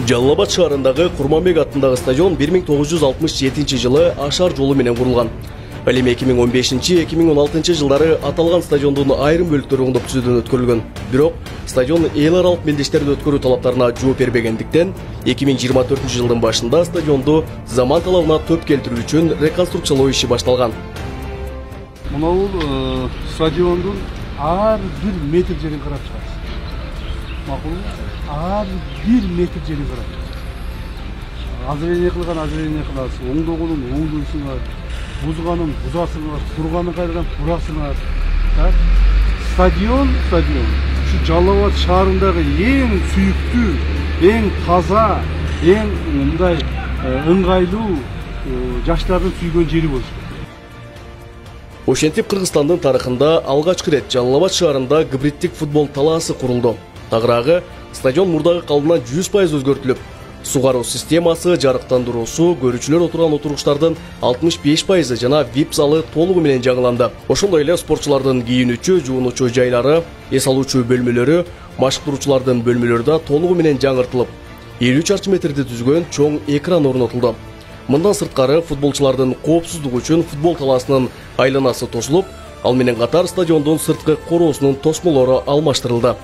Жалал Абад шаарындагы Курманбек атындагы стадион 1967 жылы ашар жолу менен курулган. Ал эми 2015-2016 жылдары аталган стадиондун айрым бөлүктөрү оңдоп түзүүдөн өткөрүлгөн. Бирок стадион эл аралык мелдештерди өткөрүү талаптарына жооп бербегендиктен 2024 жылдын башында стадионду заман талабына төп келтирүү үчүн реконструкциялоо иши башталган. Мынау стадиондун ар бир метр жерин карап чыгабыз. Макулбу? Ар бир метр жерин карап чыгабыз. Азырение кыласың, оңдогонун оңдойсуңар, бузганын бузасыңар, турганын кайрадан турасыңар. Стадион ушу Жалал Абад шаарындагы эң сүйүктүү, эң таза, эң мындай ыңгайлуу жаштардын сүйгөн жери болуш. Ошентип Кыргызстандын тарыхында алгачкы рет Жалал Абад шаарында гибриддик футбол талаасы курулду. Тагыраагы стадион мурдагы калыбынан 100% өзгөртүлүп, сугаруу системасы, жарыктандыруусу, көрүүчүлөр отурган отуруштардын 65% жана VIP залы толугу менен жаңыланды. Ошондой эле спортчулардын кийинүүчү, жуунуучу жайлары, эс алуучу бөлмөлөрү, машыктыруучулардын бөлмөлөрү да толугу менен жаңыртылып, 50 чарчы метрди түзгөн чоң экран орнотулду. Мындан сырткары футболчулардын коопсуздугу үчүн футбол талаасынын айланасы тосулуп, ал менен катар стадиондун сырткы короосунун тосмолору алмаштырылды.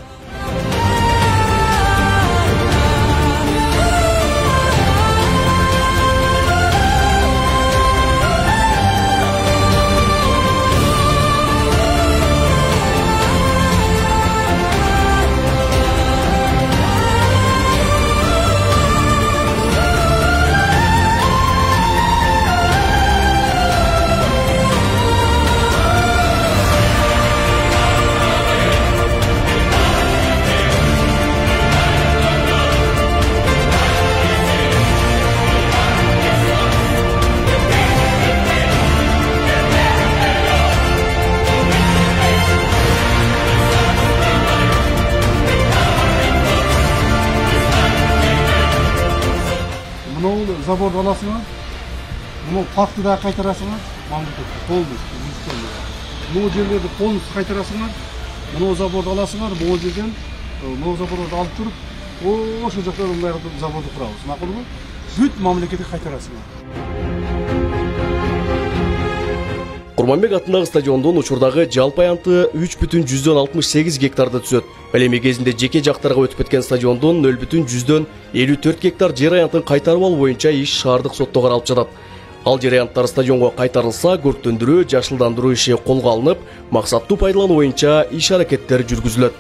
Заборду аласыңар, мынау паркты да кайтарасыңар, полностью. Мынау жерлерди полностью кайтарасыңар, мынау заборду аласыңар, бул жерден мынау заборду алып туруп, ошол жакта мындай заборду курабыз. Макулбу? Бүт мамлекетке кайтарасыңар. Курманбек атындагы стадиондун учурдагы жалпы аянты 3,68 гектарды түзөт. Ал эми кезинде жеке жактарга өтүп кеткен стадиондун 0,54 гектар жер аянтын кайтарып алуу боюнча иш шаардык сотто каралып жатат. Ал жер аянттар стадионго кайтарылса, көрктөндүрүү, жашылдандыруу иши колго алынып, максаттуу пайдалануу боюнча иш аракеттер жүргүзүлөт.